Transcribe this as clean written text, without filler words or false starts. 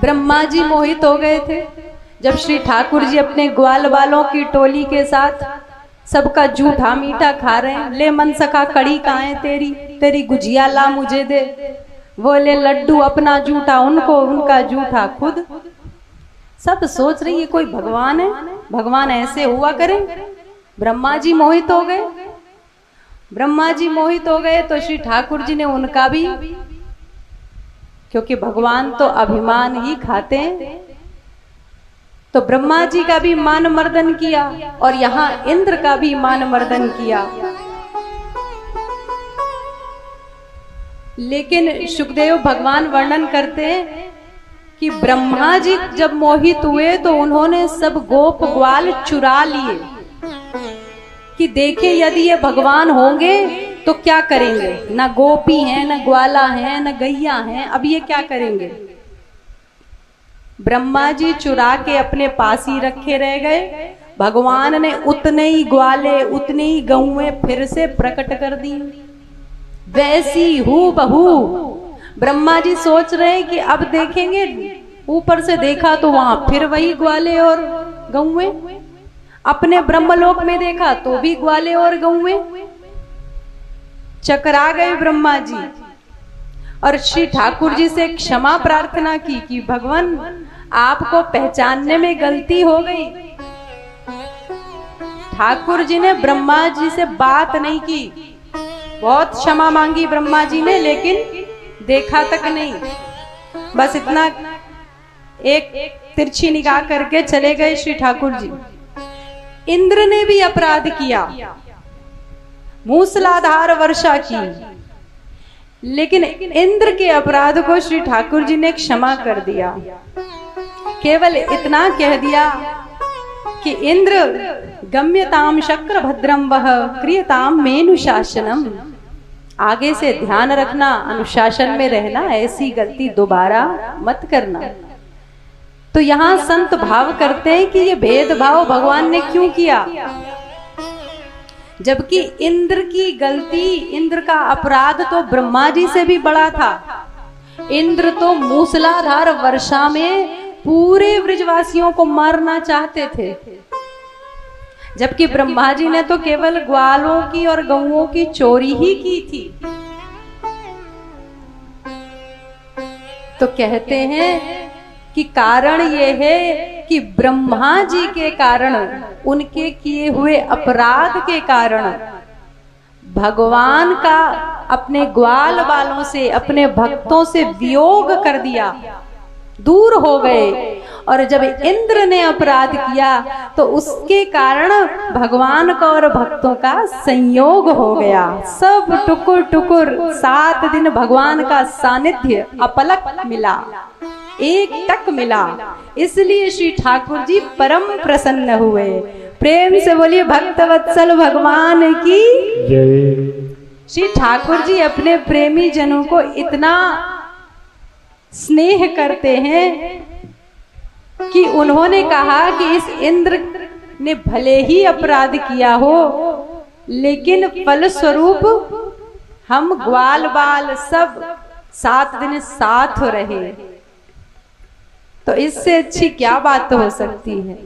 ब्रह्मा जी मोहित हो गए थे जब श्री ठाकुर जी अपने ग्वाल वालों की टोली के साथ सबका जूठा मीठा खा रहे हैं। ले मन सखा कड़ी कहाँ है तेरी, तेरी गुजिया ला मुझे दे। वो ले लड्डू अपना जूठा उनको, उनका जूठा खुद। सब सोच रही है कोई भगवान है, भगवान ऐसे हुआ करें। ब्रह्मा जी मोहित हो गए। ब्रह्मा जी मोहित हो गए तो श्री ठाकुर जी ने उनका भी, क्योंकि भगवान तो अभिमान ही खाते हैं, तो ब्रह्मा जी का भी मान मर्दन किया और यहाँ इंद्र का भी मान मर्दन किया। लेकिन सुखदेव भगवान वर्णन करते हैं कि ब्रह्मा जी जब मोहित हुए तो उन्होंने सब गोप ग्वाल चुरा लिए कि देखे यदि ये भगवान होंगे तो क्या करेंगे। न गोपी हैं, न ग्वाला हैं, न गैया हैं, अब ये क्या करेंगे। ब्रह्मा जी चुरा के अपने पास ही रखे रह गए। भगवान ने उतने ही ग्वाले, उतने ही गौएं फिर से प्रकट कर दी, वैसी हूबहू। ब्रह्मा जी सोच रहे हैं कि अब देखेंगे, ऊपर से देखा तो वहां फिर वही ग्वाले और गौएं, अपने ब्रह्मलोक में देखा तो भी ग्वाले और गौएं। चकरा गए ब्रह्मा जी और श्री ठाकुर जी से क्षमा प्रार्थना की कि भगवान आपको पहचानने में गलती हो गई। ठाकुर जी ने ब्रह्मा जी से बात नहीं की, बहुत क्षमा मांगी ब्रह्मा जी ने, लेकिन देखा तक नहीं। बस इतना एक तिरछी निगाह करके चले गए श्री ठाकुर जी। इंद्र ने भी अपराध किया, मूसलाधार वर्षा की, लेकिन इंद्र के अपराध को श्री ठाकुर जी ने क्षमा कर दिया। केवल इतना कह दिया कि इंद्र गम्यताम शक्र भद्रम वह क्रियताम मेनुशासनम। आगे से ध्यान रखना, अनुशासन में रहना, ऐसी गलती दोबारा मत करना। तो यहाँ संत भाव करते हैं कि ये भेदभाव भगवान ने क्यों किया, जबकि इंद्र की गलती, इंद्र का अपराध तो ब्रह्मा जी से भी बड़ा था। इंद्र तो मूसलाधार वर्षा में पूरे ब्रजवासियों को मारना चाहते थे, जबकि ब्रह्मा जी ने तो केवल ग्वालों की और गौओं की चोरी ही की थी। तो कहते हैं कि कारण ये है कि ब्रह्मा जी के कारण, उनके किए हुए अपराध के कारण भगवान का अपने ग्वाल वालों से, अपने भक्तों से वियोग कर दिया, दूर हो गए। और जब इंद्र ने अपराध किया तो उसके कारण भगवान का और भक्तों का संयोग हो गया। सब टुकुर टुकुर 7 दिन भगवान का सानिध्य अपलक मिला, एक टक मिला। इसलिए श्री ठाकुर जी परम प्रसन्न हुए। प्रेम से बोलिए भक्तवत्सल भगवान की जय। श्री ठाकुर जी अपने प्रेमी जनों को इतना स्नेह करते हैं कि उन्होंने कहा कि इस इंद्र ने भले ही अपराध किया हो, लेकिन फलस्वरूप हम ग्वाल बाल सब 7 दिन साथ रहे, तो इससे अच्छी क्या बात हो सकती है।